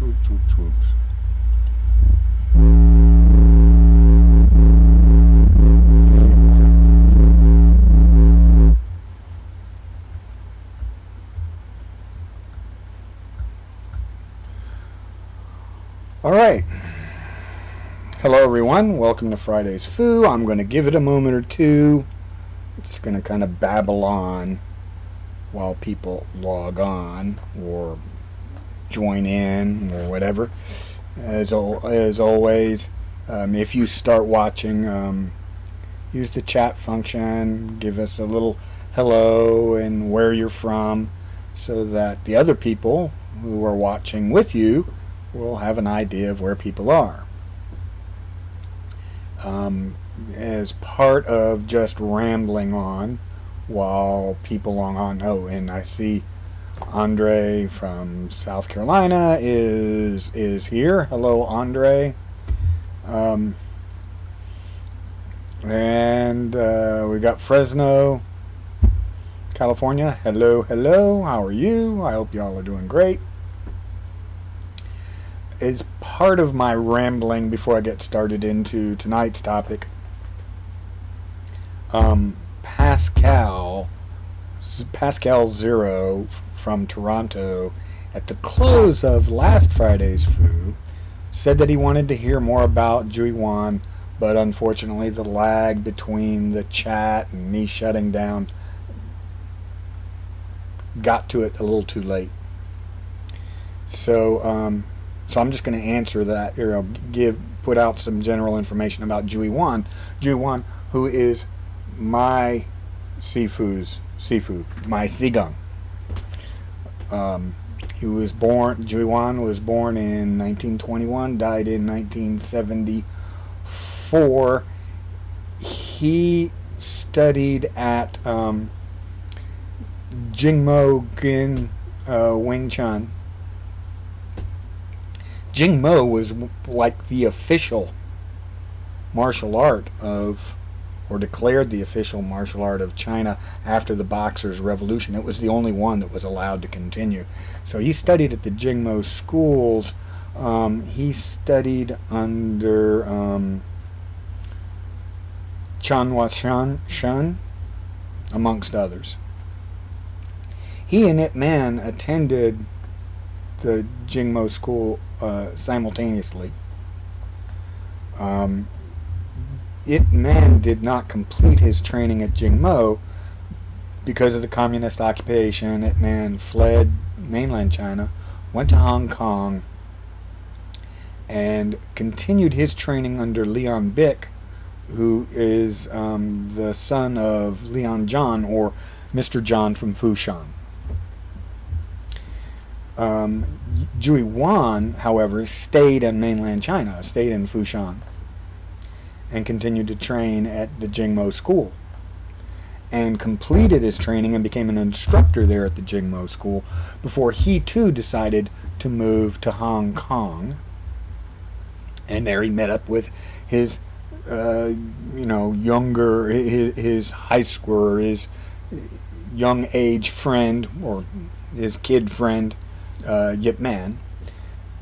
Whoops, whoops, whoops. All right. Hello, everyone. Welcome to Friday's Foo. I'm going to give it a moment or two. Just going to kind of babble on while people log on or join in or whatever. As always, if you start watching, use the chat function. Give us a little hello and where you're from so that the other people who are watching with you will have an idea of where people are. As part of just rambling on while people log on. Oh, and I see Andre from South Carolina is here. Hello, Andre. And we got Fresno, California. Hello, hello. How are you? I hope y'all are doing great. As part of my rambling before I get started into tonight's topic, Pascal Zero from Toronto, at the close of last Friday's Foo, said that he wanted to hear more about Jui Wan, but unfortunately the lag between the chat and me shutting down got to it a little too late. So I'm just going to answer that, or put out some general information about Jui Wan. Jui Wan, who is my Sifu, my Sigung. Jui Wan was born in 1921, died in 1974. He studied at Jingmo Gin Wing Chun. Jingmo was like the official martial art of, or declared the official martial art of China after the Boxers' Revolution. It was the only one that was allowed to continue. So he studied at the Jingmo schools. He studied under Chun, amongst others. He and Ip Man attended the Jingmo school simultaneously. Ip Man did not complete his training at Jingmo because of the communist occupation. Ip Man fled mainland China, went to Hong Kong, and continued his training under Leon Bick, who is the son of Leon John, or Mr. John from Fushan. Jui Wan, however, stayed in mainland China, stayed in Fushan, and continued to train at the Jingmo school, and completed his training and became an instructor there at the Jingmo school before he too decided to move to Hong Kong. And there he met up with his younger, his high schooler, his young age friend, or his kid friend, Yip Man.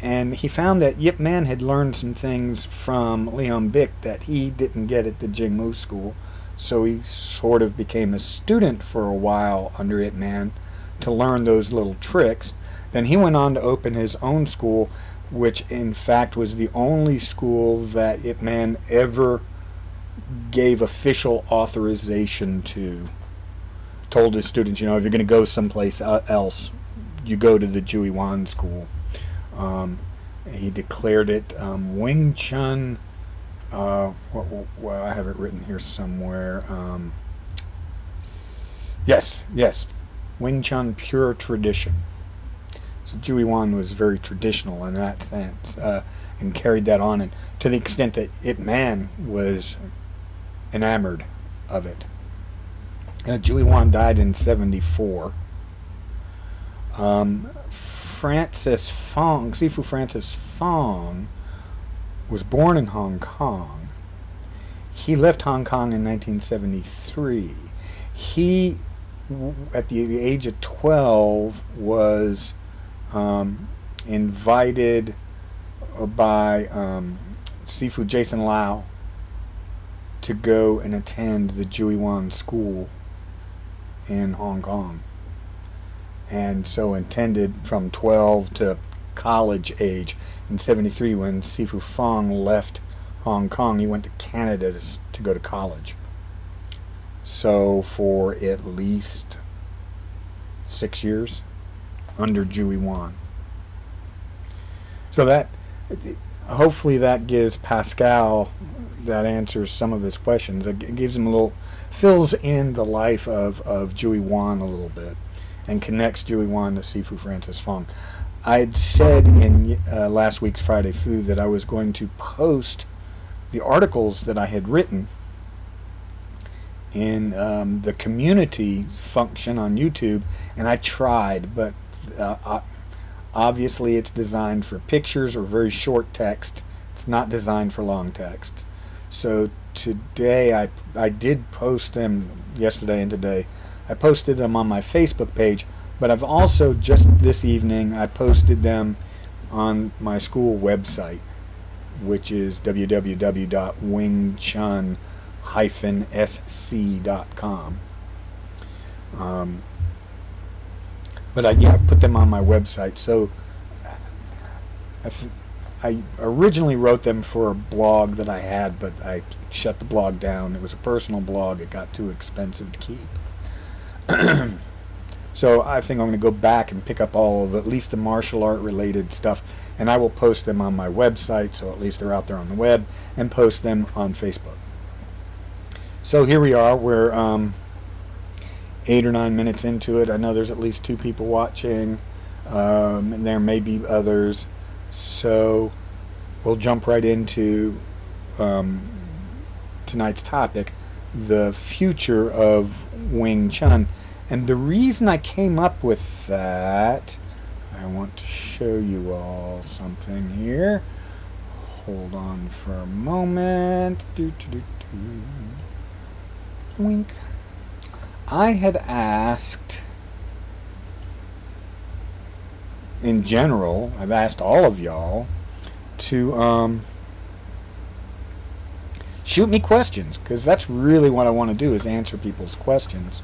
And he found that Yip Man had learned some things from Leon Bick that he didn't get at the Jingmo school. So he sort of became a student for a while under Yip Man to learn those little tricks. Then he went on to open his own school, which in fact was the only school that Yip Man ever gave official authorization to. Told his students, if you're going to go someplace else, you go to the Jui Wan school. He declared it Wing Chun. Well, I have it written here somewhere. Yes, Wing Chun pure tradition. So Jui Wan was very traditional in that sense, and carried that on, and to the extent that Ip Man was enamored of it. Jui Wan died in 1974. Francis Fong, Sifu Francis Fong, was born in Hong Kong. He left Hong Kong in 1973. He, at the age of 12, was invited by Sifu Jason Lau to go and attend the Jui Wan school in Hong Kong. And so intended from 12 to college age. In 73, when Sifu Feng left Hong Kong, he went to Canada to go to college. So for at least 6 years under Jui Wan. So that, hopefully that gives Pascal, that answers some of his questions. It gives him a little, fills in the life of Jui Wan a little bit, and connects Jui Wan to Sifu Francis Feng. I had said in last week's Friday Food that I was going to post the articles that I had written in the community function on YouTube, and I tried, but obviously it's designed for pictures or very short text. It's not designed for long text. So today I did post them yesterday and today. I posted them on my Facebook page, but I've also just this evening I posted them on my school website, which is www.wingchun-sc.com. But I put them on my website. So I originally wrote them for a blog that I had, but I shut the blog down. It was a personal blog. It got too expensive to keep. So I think I'm going to go back and pick up all of at least the martial art related stuff, and I will post them on my website, so at least they're out there on the web, and post them on Facebook. So here we are. We're 8 or 9 minutes into it. I know there's at least 2 people watching, and there may be others. So we'll jump right into tonight's topic, the future of Wing Chun. And the reason I came up with that, I want to show you all something here. Hold on for a moment. Wink. I had asked, in general, I've asked all of y'all to shoot me questions, because that's really what I want to do, is answer people's questions.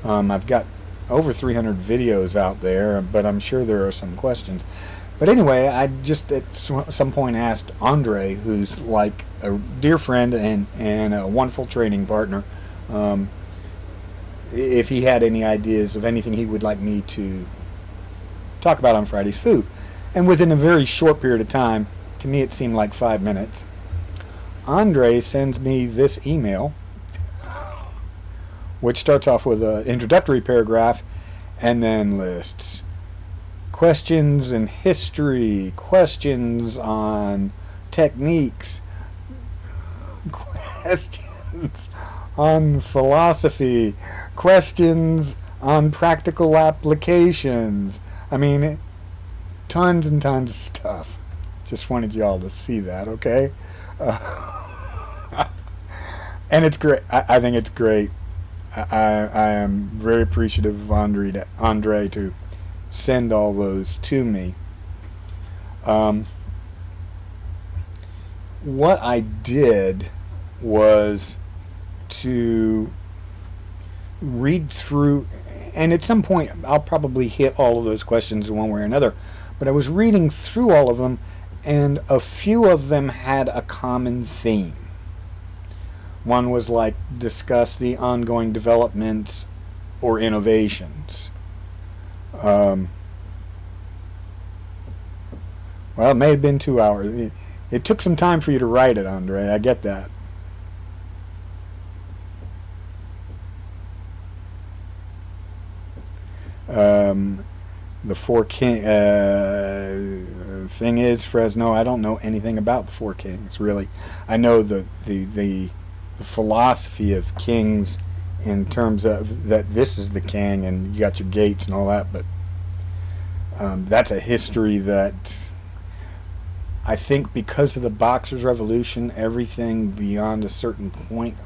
I've got over 300 videos out there, but I'm sure there are some questions. But anyway, I just at some point asked Andre, who's like a dear friend and a wonderful training partner, if he had any ideas of anything he would like me to talk about on Friday's Food. And within a very short period of time, to me it seemed like 5 minutes, Andre sends me this email, which starts off with an introductory paragraph and then lists questions in history, questions on techniques, questions on philosophy, questions on practical applications. I mean, tons and tons of stuff. Just wanted y'all to see that, okay? And it's great. I think it's great. I am very appreciative of Andre to send all those to me. What I did was to read through, and at some point I'll probably hit all of those questions one way or another, but I was reading through all of them, and a few of them had a common theme. One was like, discuss the ongoing developments or innovations. Well, it may have been 2 hours. It took some time for you to write it, Andre. I get that. The Four King thing is, Fresno, I don't know anything about the Four Kings, really. I know the philosophy of kings in terms of that this is the king and you got your gates and all that, but that's a history that I think because of the Boxers' Revolution, everything beyond a certain point,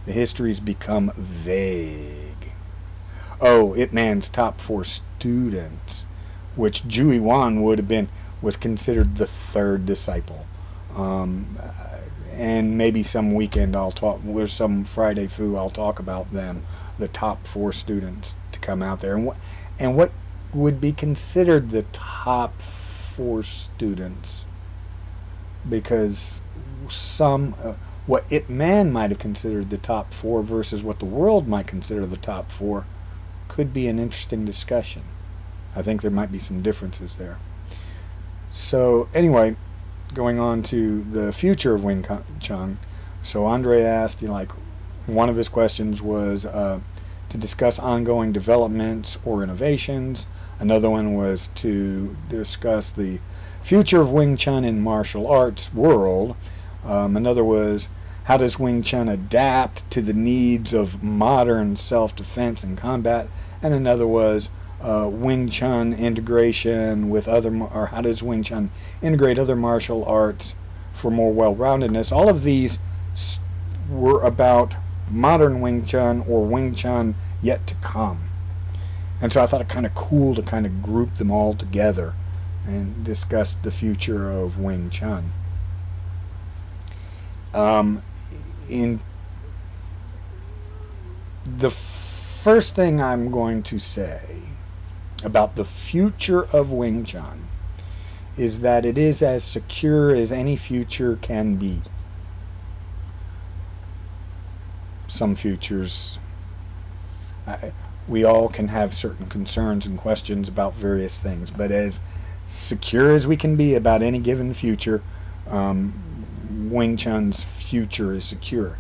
the histories become vague. Oh, Ip Man's top 4 students which Ju Yuan was considered the third disciple. Um, and maybe some weekend there's some Friday Fu, I'll talk about them, the top 4 students to come out there. And what would be considered the top 4 students, because what Ip Man might have considered the top 4 versus what the world might consider the top 4 could be an interesting discussion. I think there might be some differences there. So anyway, going on to the future of Wing Chun. So Andre asked, one of his questions was to discuss ongoing developments or innovations. Another one was to discuss the future of Wing Chun in martial arts world. Another was, how does Wing Chun adapt to the needs of modern self-defense and combat? And another was Wing Chun integration with or how does Wing Chun integrate other martial arts for more well-roundedness? All of these were about modern Wing Chun or Wing Chun yet to come. And so I thought it kind of cool to kind of group them all together and discuss the future of Wing Chun. In the first thing I'm going to say about the future of Wing Chun is that it is as secure as any future can be. Some futures, we all can have certain concerns and questions about various things, but as secure as we can be about any given future, Wing Chun's future is secure.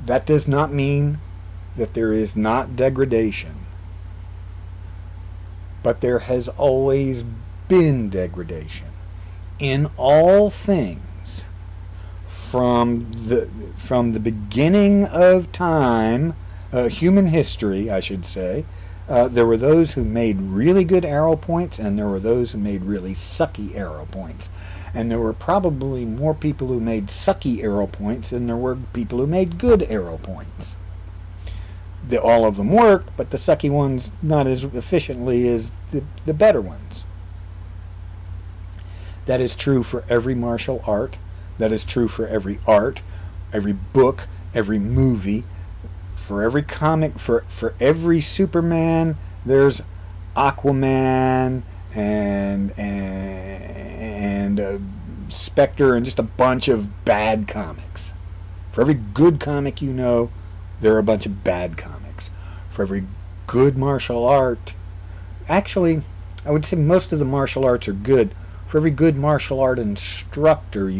That does not mean that there is not degradation, but there has always been degradation in all things from the beginning of time, human history, I should say. There were those who made really good arrow points, and there were those who made really sucky arrow points. And there were probably more people who made sucky arrow points than there were people who made good arrow points. All of them worked, but the sucky ones not as efficiently as the better ones. That is true for every martial art. That is true for every art, every book, every movie. For every comic, for every Superman, there's Aquaman and Spectre and just a bunch of bad comics. For every good comic there are a bunch of bad comics. For every good martial art, actually, I would say most of the martial arts are good. For every good martial art instructor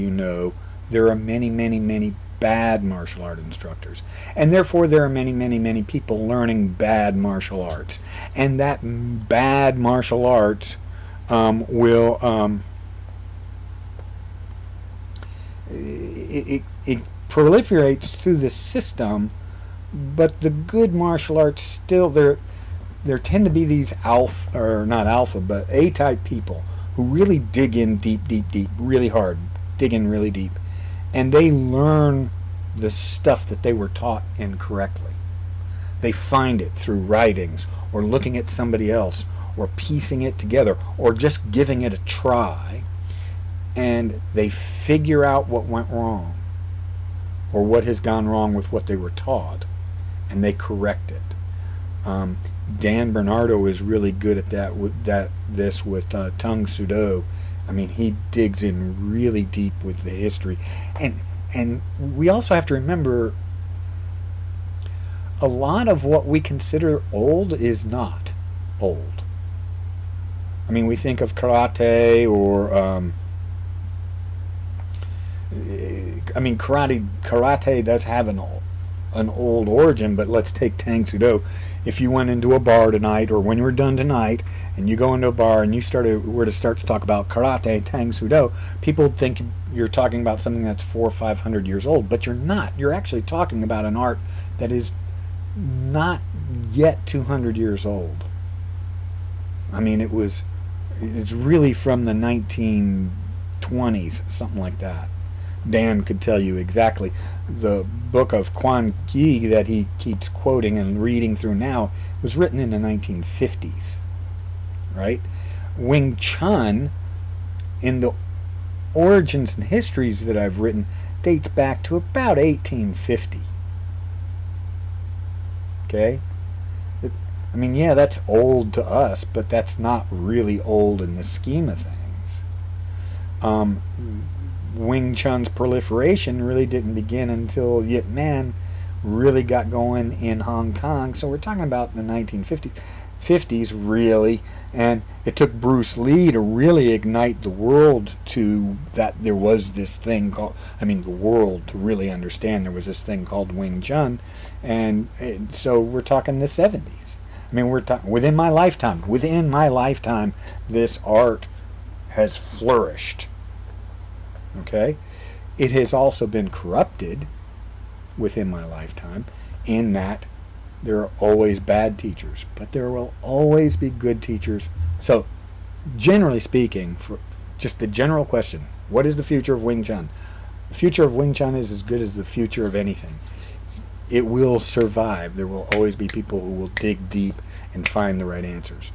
there are many, many, many bad martial art instructors. And therefore there are many, many, many people learning bad martial arts. And that bad martial arts it proliferates through the system, but the good martial arts still, there tend to be these A-type people who really dig in deep, really hard, dig in really deep, and they learn the stuff that they were taught incorrectly. They find it through writings, or looking at somebody else, or piecing it together, or just giving it a try, and they figure out what went wrong, or what has gone wrong with what they were taught, and they correct it. Dan Bernardo is really good at this with Tung Sudo. I mean, he digs in really deep with the history, and we also have to remember a lot of what we consider old is not old. I mean, we think of karate or karate does have an old origin, but let's take Tang Sudo. If you went into a bar tonight, or when you were done tonight, and you go into a bar and you were to start to talk about karate, Tang Sudo, people would think you're talking about something that's 400 or 500 years old, but you're not. You're actually talking about an art that is not yet 200 years old. I mean, it's really from the 1920s, something like that. Dan could tell you exactly. The book of Quan Gi that he keeps quoting and reading through now was written in the 1950s. right? Wing Chun, in the origins and histories that I've written, dates back to about 1850. Okay? I mean, yeah, that's old to us, but that's not really old in the scheme of things. Wing Chun's proliferation really didn't begin until Yip Man really got going in Hong Kong. So we're talking about the 1950s, really, and it took Bruce Lee to really ignite the world to that there was this thing called, the world to really understand there was this thing called Wing Chun, and so we're talking the 70s. We're talking within my lifetime. Within my lifetime, this art has flourished. Okay? It has also been corrupted within my lifetime in that there are always bad teachers, but there will always be good teachers. So, generally speaking, for just the general question, what is the future of Wing Chun? The future of Wing Chun is as good as the future of anything. It will survive. There will always be people who will dig deep and find the right answers.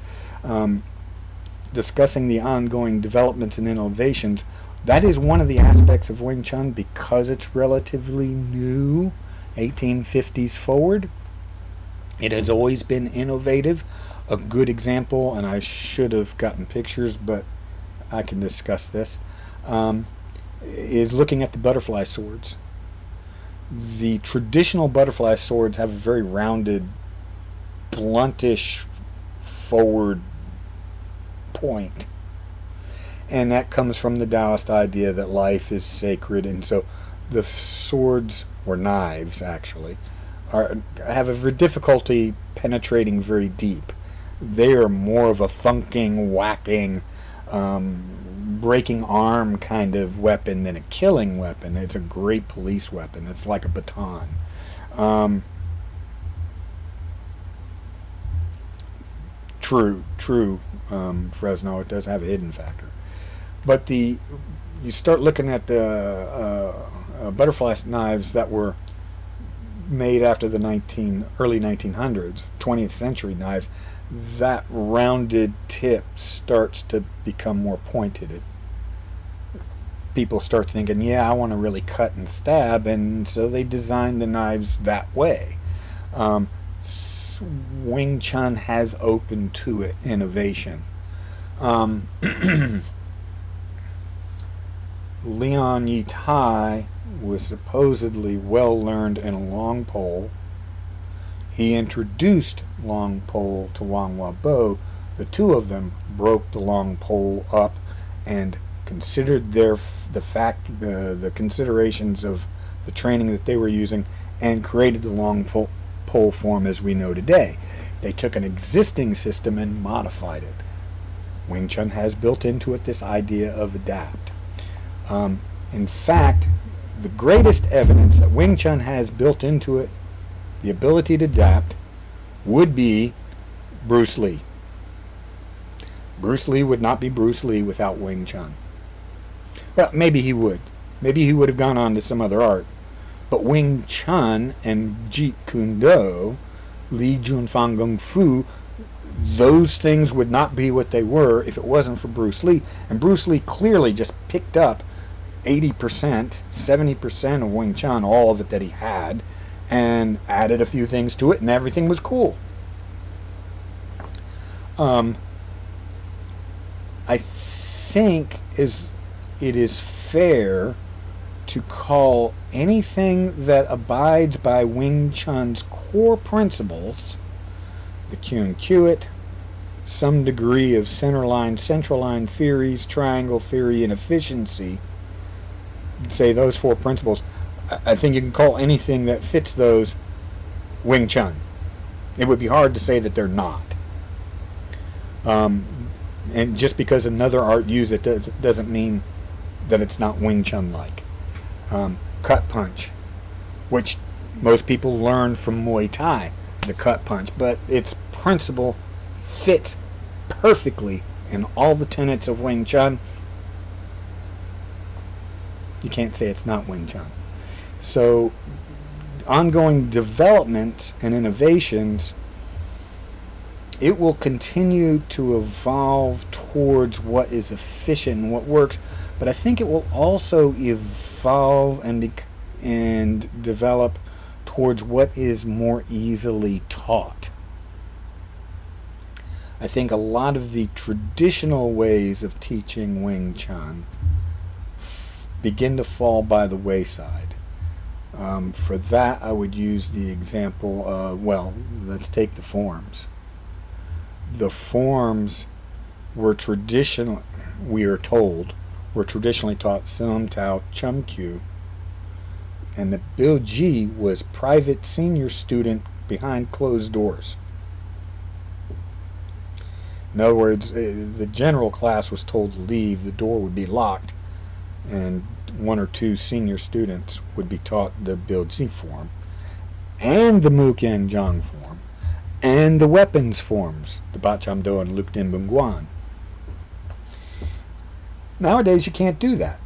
Discussing the ongoing developments and innovations, that is one of the aspects of Wing Chun because it's relatively new, 1850s forward. It has always been innovative. A good example, and I should have gotten pictures, but I can discuss this, is looking at the butterfly swords. The traditional butterfly swords have a very rounded, bluntish forward point. And that comes from the Taoist idea that life is sacred, and so the swords, or knives actually, have a difficulty penetrating very deep. They are more of a thunking, whacking, breaking arm kind of weapon than a killing weapon. It's a great police weapon. It's like a baton. True, Fresno, it does have a hidden factor. But you start looking at the butterfly knives that were made after the early 1900s, 20th century knives, that rounded tip starts to become more pointed. People start thinking, yeah, I want to really cut and stab, and so they design the knives that way. Wing Chun has opened to it innovation. Leon Yi Tai was supposedly well learned in a long pole. He introduced long pole to Wang Wabo. The two of them broke the long pole up and considered the considerations of the training that they were using and created the long pole form as we know today. They took an existing system and modified it. Wing Chun has built into it this idea of adapt. In fact, the greatest evidence that Wing Chun has built into it the ability to adapt would be Bruce Lee. Bruce Lee would not be Bruce Lee without Wing Chun. Well, maybe he would. Maybe he would have gone on to some other art. But Wing Chun and Jeet Kune Do, Li Jun Fang Kung Fu, those things would not be what they were if it wasn't for Bruce Lee. And Bruce Lee clearly just picked up 80%, 70% of Wing Chun, all of it that he had, and added a few things to it, and everything was cool. I think it is fair to call anything that abides by Wing Chun's core principles, the Kyun Kyuit, some degree of central line theories, triangle theory, and efficiency, say those four principles, I think you can call anything that fits those Wing Chun. It would be hard to say that they're not. And just because another art uses it doesn't mean that it's not Wing Chun-like. Cut punch, which most people learn from Muay Thai, the cut punch, but its principle fits perfectly in all the tenets of Wing Chun. You can't say it's not Wing Chun. So, ongoing developments and innovations it will continue to evolve towards what is efficient and what works, but I think it will also evolve and develop towards what is more easily taught. I think a lot of the traditional ways of teaching Wing Chun begin to fall by the wayside. For that, I would use the example of, well, let's take the forms. The forms were traditional, we are told, were traditionally taught Sim Tao Chum Kyu, and the Bill G was private senior student behind closed doors. In other words, the general class was told to leave, the door would be locked, and one or two senior students would be taught the Bill G form, and the Muk Yang Jong form, and the weapons forms, the Ba Cham Do and Luk Din Bung Guan. Nowadays you can't do that.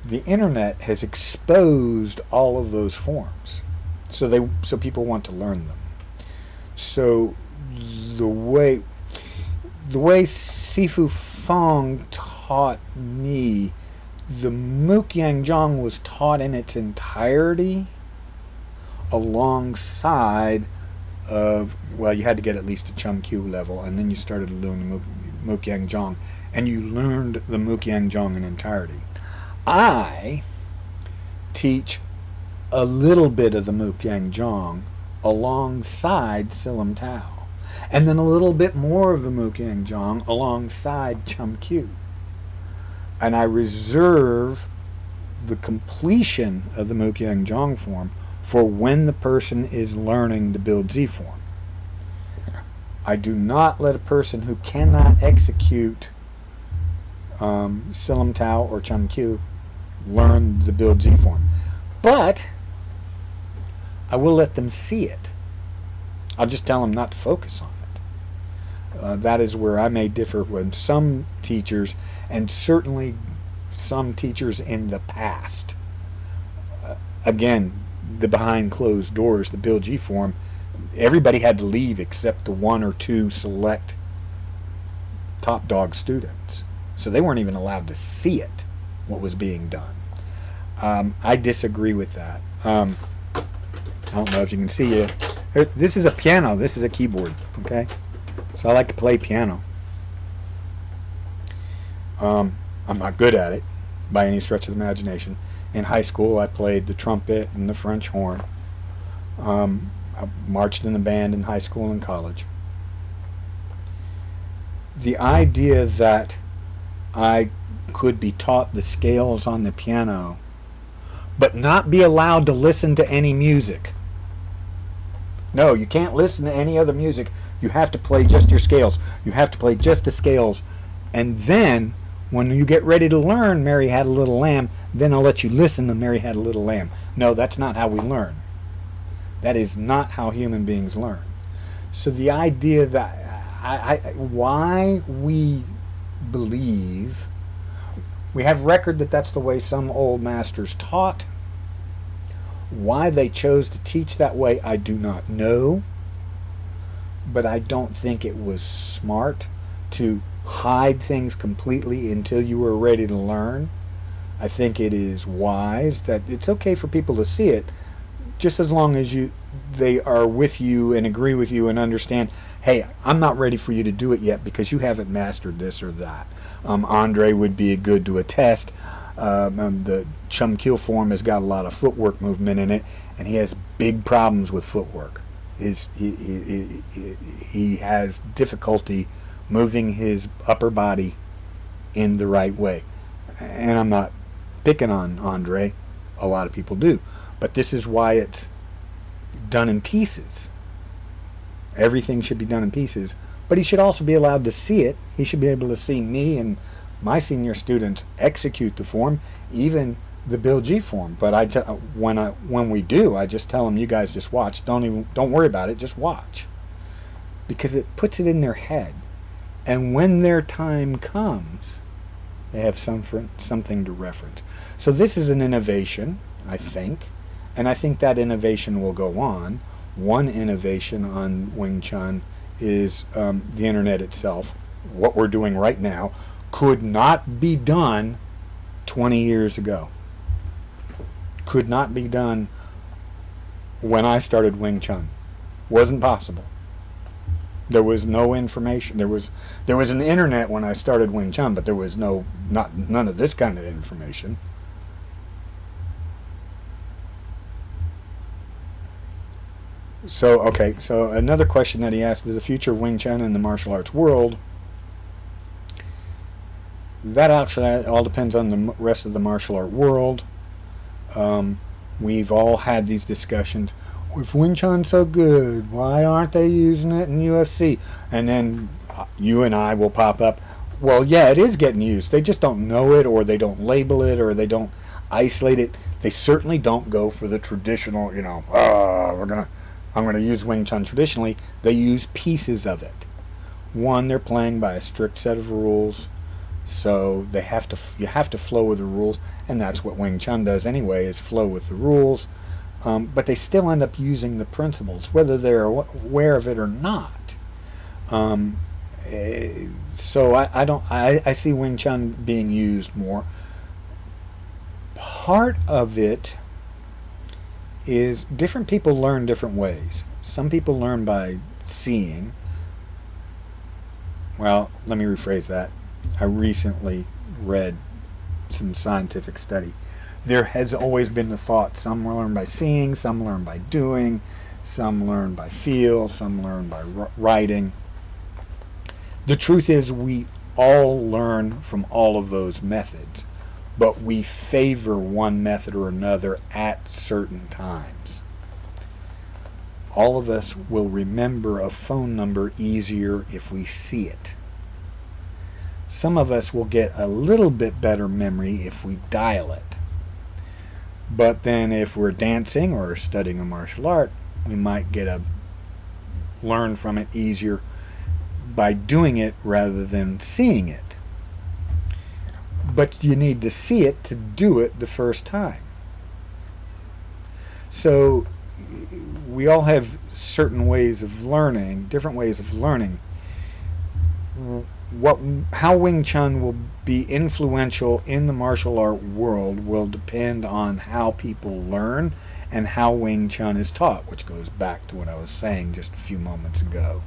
The internet has exposed all of those forms, so people want to learn them. So the way Sifu Fong taught me, the Muk Yang Jong was taught in its entirety alongside of, well, you had to get at least a Chum Kyu level, and then you started doing the Muk Yang Jong, and you learned the Muk Yang Jong in entirety. I teach a little bit of the Muk Yang Jong alongside Silam Tao, and then a little bit more of the Muk Yang Jong alongside Chum Kyu. And I reserve the completion of the Muk Yang Jong form for when the person is learning the Bill Z form. I do not let a person who cannot execute Silam Tao or Chum Kyu learn the Bill Z form. But I will let them see it. I'll just tell them not to focus on it. That is where I may differ with some teachers, and certainly some teachers in the past. Again, the behind closed doors, the Bill G form, everybody had to leave except the one or two select top dog students. So they weren't even allowed to see it, what was being done. I disagree with that. I don't know if you can see it. This is a piano. This is a keyboard. Okay, so I like to play piano. I'm not good at it by any stretch of the imagination. In high school, I played the trumpet and the French horn. I marched in the band in high school and college. The idea that I could be taught the scales on the piano, but not be allowed to listen to any music. No, you can't listen to any other music. You have to play just your scales. You have to play just the scales. And then, when you get ready to learn Mary Had a Little Lamb, then I'll let you listen to Mary Had a Little Lamb. No, that's not how we learn. That is not how human beings learn. So the idea that why we believe, we have record that that's the way some old masters taught. Why they chose to teach that way, I do not know. But I don't think it was smart to hide things completely until you were ready to learn. I think it is wise that it's okay for people to see it, just as long as they are with you and agree with you and understand, hey, I'm not ready for you to do it yet because you haven't mastered this or that. Andre would be good to attest. The Chum Kyu form has got a lot of footwork movement in it, and he has big problems with footwork. He has difficulty moving his upper body in the right way. And I'm not picking on Andre. A lot of people do. But this is why it's done in pieces. Everything should be done in pieces. But he should also be allowed to see it. He should be able to see me and my senior students execute the form, even the Bill G form. But when we do, I just tell them, you guys just watch. Don't worry about it. Just watch, because it puts it in their head. And when their time comes, they have something to reference. So this is an innovation, I think, and I think that innovation will go on. One innovation on Wing Chun is the internet itself. What we're doing right now could not be done 20 years ago. Could not be done when I started Wing Chun. Wasn't possible. There was no information. There was an internet when I started Wing Chun, but there was none of this kind of information. So another question that he asked is the future of Wing Chun in the martial arts world. That actually all depends on the rest of the martial art world. We've all had these discussions. If Wing Chun's so good, why aren't they using it in UFC? And then you and I will pop up. Well, yeah, it is getting used. They just don't know it, or they don't label it, or they don't isolate it. They certainly don't go for the traditional, I'm gonna use Wing Chun traditionally. They use pieces of it. One, they're playing by a strict set of rules, so you have to flow with the rules, and that's what Wing Chun does anyway, is flow with the rules. But they still end up using the principles, whether they're aware of it or not. So I see Wing Chun being used more. Part of it is different people learn different ways. Some people learn by seeing. Well, let me rephrase that. I recently read some scientific study. There has always been the thought, some learn by seeing, some learn by doing, some learn by feel, some learn by writing. The truth is we all learn from all of those methods, but we favor one method or another at certain times. All of us will remember a phone number easier if we see it. Some of us will get a little bit better memory if we dial it. But then if we're dancing or studying a martial art, we might learn from it easier by doing it rather than seeing it. But you need to see it to do it the first time. So we all have certain ways of learning, different ways of learning. How Wing Chun will be influential in the martial art world will depend on how people learn and how Wing Chun is taught, which goes back to what I was saying just a few moments ago.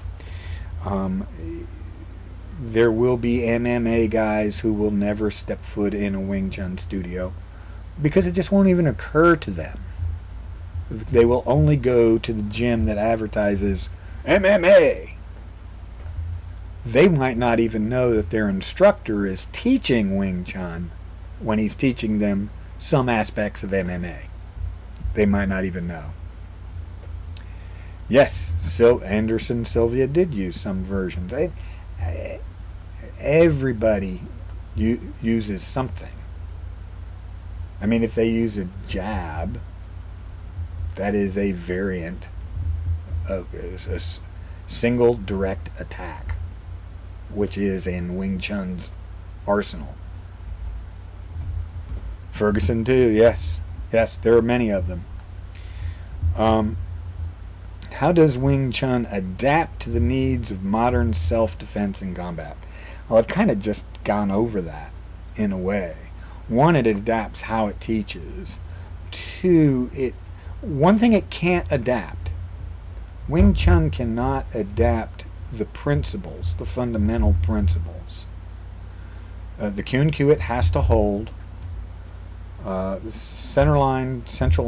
There will be MMA guys who will never step foot in a Wing Chun studio because it just won't even occur to them. They will only go to the gym that advertises MMA. They might not even know that their instructor is teaching Wing Chun when he's teaching them some aspects of MMA. They might not even know. Yes, Anderson Sylvia did use some versions. Everybody uses something. I mean, if they use a jab, that is a variant of a single direct attack, which is in Wing Chun's arsenal. Ferguson too, yes, there are many of them. How does Wing Chun adapt to the needs of modern self-defense and combat? Well, I've kind of just gone over that in a way. One, it adapts how it teaches. Two, one thing it can't adapt. Wing Chun cannot adapt the principles, the fundamental principles. The Chun it has to hold. Central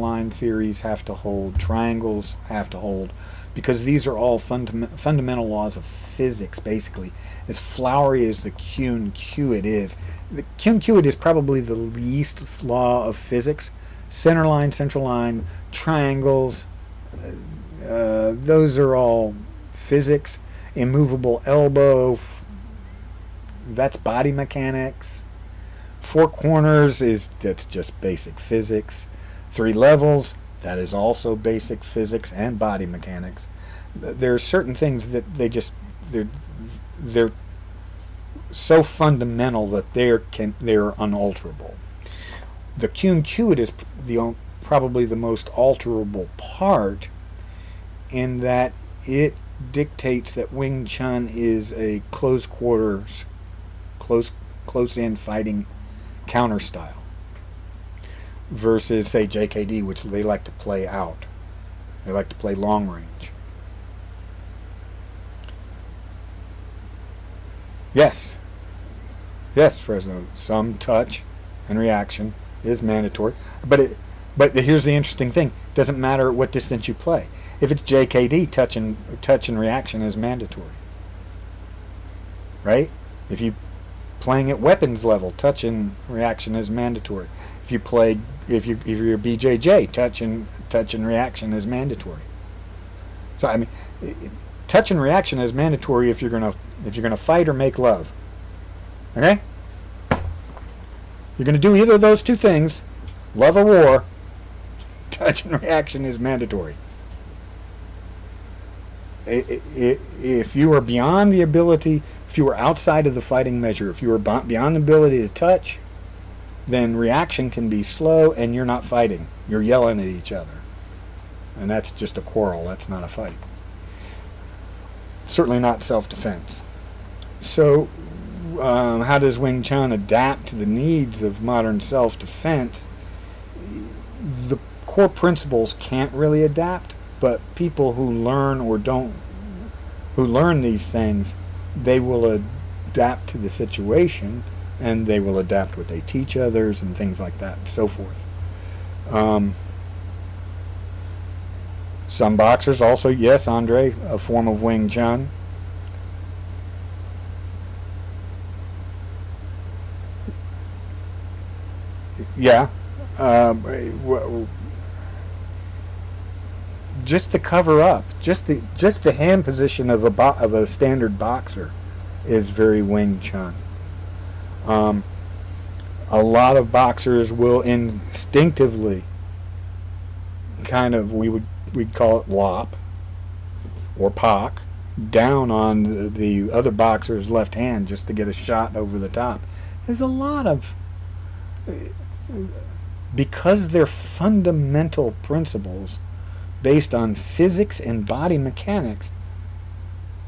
line theories have to hold. Triangles have to hold, because these are all fundamental laws of physics, basically. As flowery as the Chun is, the Chun is probably the least law of physics. Center line, central line, triangles, those are all physics. Immovable elbow, that's body mechanics. Four corners that's just basic physics. Three levels, that is also basic physics and body mechanics. There are certain things that they're so fundamental that they're unalterable. The Chun is probably the most alterable part, in that it dictates that Wing Chun is a close quarters, close in fighting counter style versus, say, JKD, which they like to play out. They like to play long range. Yes, yes, Fresno. Some touch and reaction is mandatory, but here's the interesting thing: it doesn't matter at what distance you play. If it's JKD, touch and reaction is mandatory, right? If you playing at weapons level, touch and reaction is mandatory. If you're BJJ, touch and reaction is mandatory. So I mean, touch and reaction is mandatory if you're gonna fight or make love. Okay? You're gonna do either of those two things, love or war. Touch and reaction is mandatory. If you are beyond the ability, if you are outside of the fighting measure, if you are beyond the ability to touch, then reaction can be slow and you're not fighting. You're yelling at each other. And that's just a quarrel. That's not a fight. Certainly not self-defense. So, how does Wing Chun adapt to the needs of modern self-defense? The core principles can't really adapt, but people who learn these things, they will adapt to the situation, and they will adapt what they teach others and things like that and so forth. Some boxers also, yes, Andre, a form of Wing Chun. Yeah. Just the cover up, just the hand position of a standard boxer is very Wing Chun. A lot of boxers will instinctively kind of, we'd call it lop or pock down on the other boxer's left hand just to get a shot over the top. There's a lot of, because they're fundamental principles based on physics and body mechanics,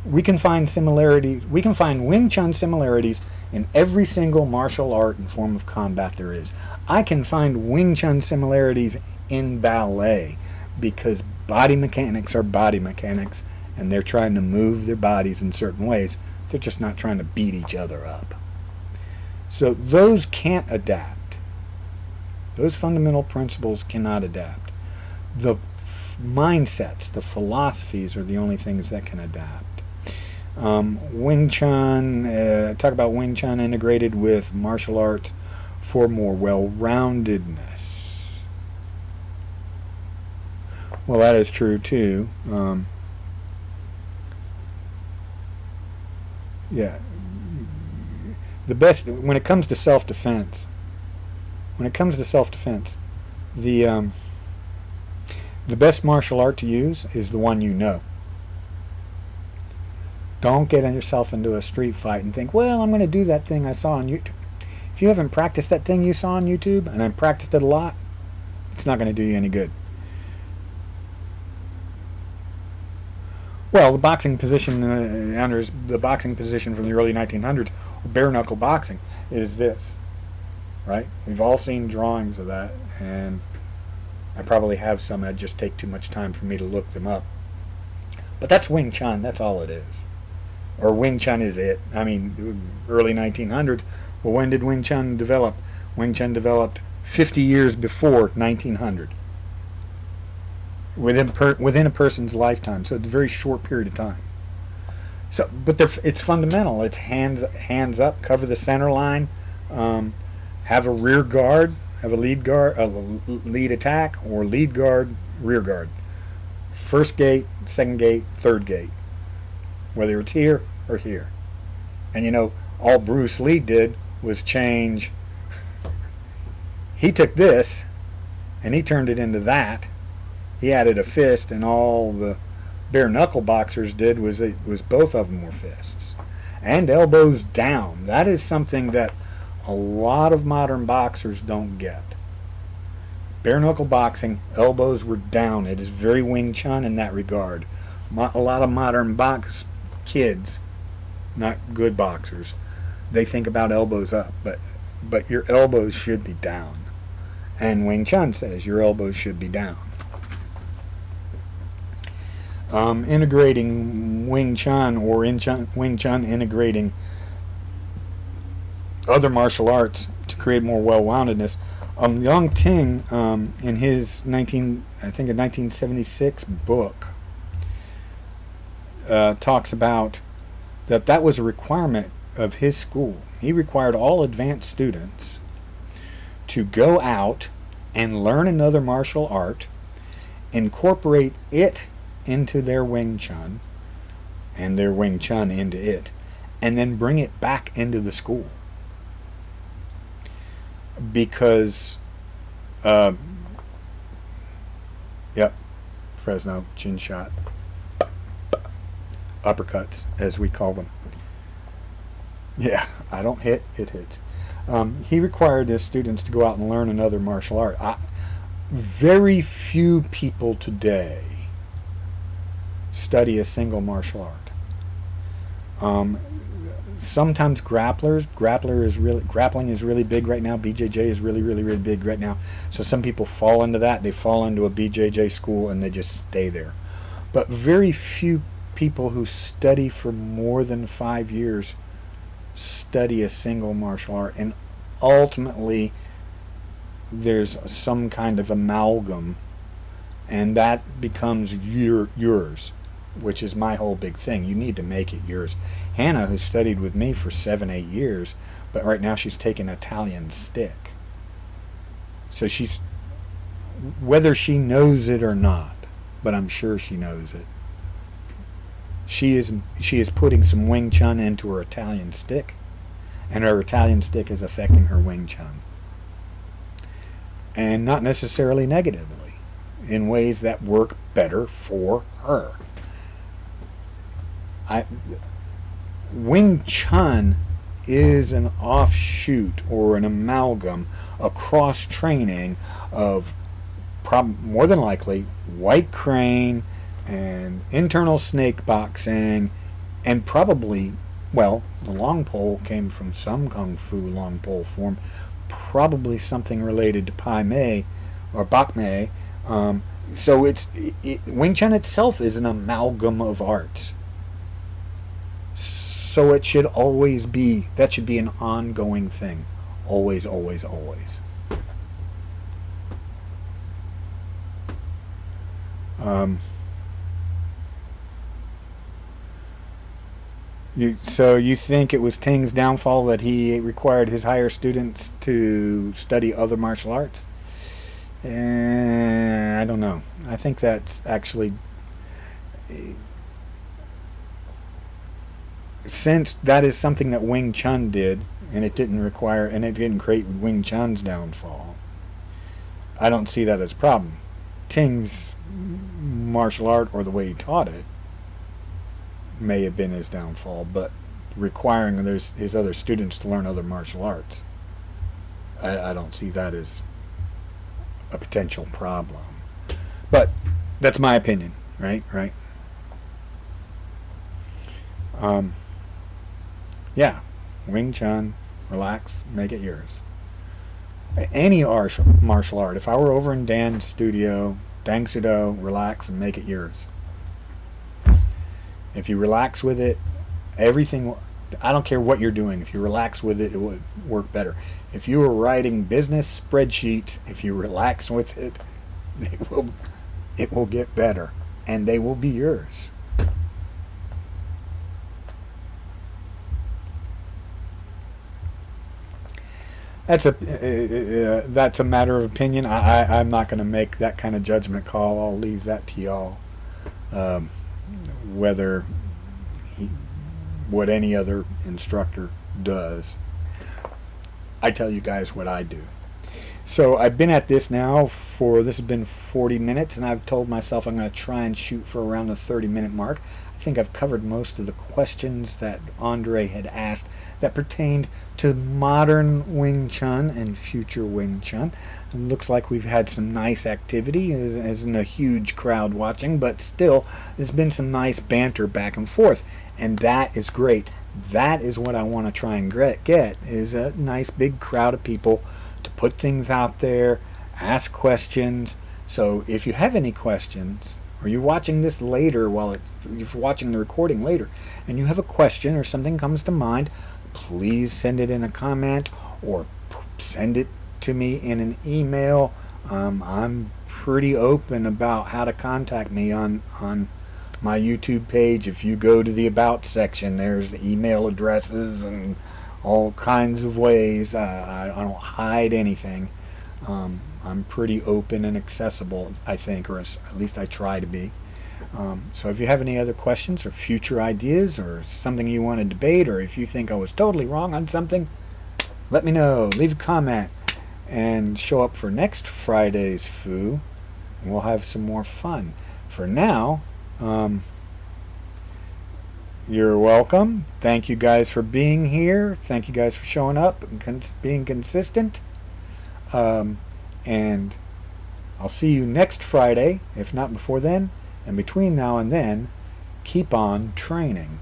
we can find similarities. We can find Wing Chun similarities in every single martial art and form of combat there is. I can find Wing Chun similarities in ballet because body mechanics are body mechanics, and they're trying to move their bodies in certain ways. They're just not trying to beat each other up. So those can't adapt. Those fundamental principles cannot adapt. The mindsets, the philosophies are the only things that can adapt. Wing Chun, talk about Wing Chun integrated with martial arts for more well-roundedness. Well, that is true too. Yeah. The best, when it comes to self-defense, the best martial art to use is the one you know. Don't get yourself into a street fight and think, well, I'm going to do that thing I saw on YouTube. If you haven't practiced that thing you saw on YouTube, and I've practiced it a lot, it's not going to do you any good. Well, the boxing position, the boxing position from the early 1900s, or bare knuckle boxing, is this, right? We've all seen drawings of that, and I probably have some. It'd just take too much time for me to look them up. But that's Wing Chun. That's all it is. Or Wing Chun is it. I mean, early 1900s. Well, when did Wing Chun develop? Wing Chun developed 50 years before 1900. Within a person's lifetime. So it's a very short period of time. So, but it's fundamental. It's hands up, cover the center line, have a rear guard, have a lead guard, a lead attack, or lead guard, rear guard. First gate, second gate, third gate. Whether it's here or here. And you know, all Bruce Lee did was change. He took this and he turned it into that. He added a fist, and all the bare knuckle boxers did was both of them were fists. And elbows down. That is something that a lot of modern boxers don't get. Bare knuckle boxing, elbows were down. It is very Wing Chun in that regard. A lot of modern kids, not good boxers, they think about elbows up, but your elbows should be down. And Wing Chun says your elbows should be down. Integrating Wing Chun, or Wing Chun integrating other martial arts to create more well-roundedness. Yang Ting, in his a 1976 book, talks about that was a requirement of his school. He required all advanced students to go out and learn another martial art, incorporate it into their Wing Chun, and their Wing Chun into it, and then bring it back into the school. Because, Fresno, chin shot, uppercuts, as we call them. Yeah, I don't hit, it hits. He required his students to go out and learn another martial art. Very few people today study a single martial art. Sometimes grappling is really big right now. BJJ is really, really, really big right now. So some people fall into that. They fall into a BJJ school and they just stay there. But very few people who study for more than 5 years study a single martial art, and ultimately there's some kind of amalgam, and that becomes yours, which is my whole big thing. You need to make it yours. Hannah, who studied with me for 7-8 years, but right now she's taking Italian stick. So she's, whether she knows it or not, but I'm sure she knows it, she is putting some Wing Chun into her Italian stick, and her Italian stick is affecting her Wing Chun. And not necessarily negatively, in ways that work better for her. Wing Chun is an offshoot or an amalgam, a cross training of more than likely White Crane and internal snake boxing, and probably, well, the long pole came from some kung fu long pole form, probably something related to Pai Mei or Bak Mei. So Wing Chun itself is an amalgam of arts. So it should always be, that should be an ongoing thing. Always, always, always. So you think it was Ting's downfall that he required his higher students to study other martial arts? I don't know. I think that's actually, since that is something that Wing Chun did, and it didn't create Wing Chun's downfall, I don't see that as a problem. Ting's martial art, or the way he taught it, may have been his downfall, but requiring his other students to learn other martial arts, I don't see that as a potential problem. But that's my opinion, right? Yeah, Wing Chun, relax, make it yours. Any martial art. If I were over in Dan's studio, Dang Sudo, relax and make it yours. If you relax with it, everything, I don't care what you're doing, if you relax with it, it would work better. If you were writing business spreadsheets, if you relax with it, it will get better, and they will be yours. That's a matter of opinion. I'm not going to make that kind of judgment call. I'll leave that to y'all. What any other instructor does. I tell you guys what I do. So I've been at this now this has been 40 minutes, and I've told myself I'm going to try and shoot for around the 30-minute mark. I think I've covered most of the questions that Andre had asked that pertained to modern Wing Chun and future Wing Chun. It looks like we've had some nice activity. It isn't a huge crowd watching, but still, there's been some nice banter back and forth, and that is great. That is what I want to try and get, is a nice big crowd of people to put things out there, ask questions. So if you have any questions, or you're watching this later you're watching the recording later, and you have a question or something comes to mind, please send it in a comment or send it to me in an email. I'm pretty open about how to contact me on my YouTube page. If you go to the About section, there's email addresses and all kinds of ways. I don't hide anything. I'm pretty open and accessible, I think, or at least I try to be. So if you have any other questions or future ideas or something you want to debate, or if you think I was totally wrong on something, let me know. Leave a comment and show up for next Friday's Foo, and we'll have some more fun. For now, you're welcome. Thank you guys for being here. Thank you guys for showing up and being consistent. And I'll see you next Friday, if not before then. And between now and then, keep on training.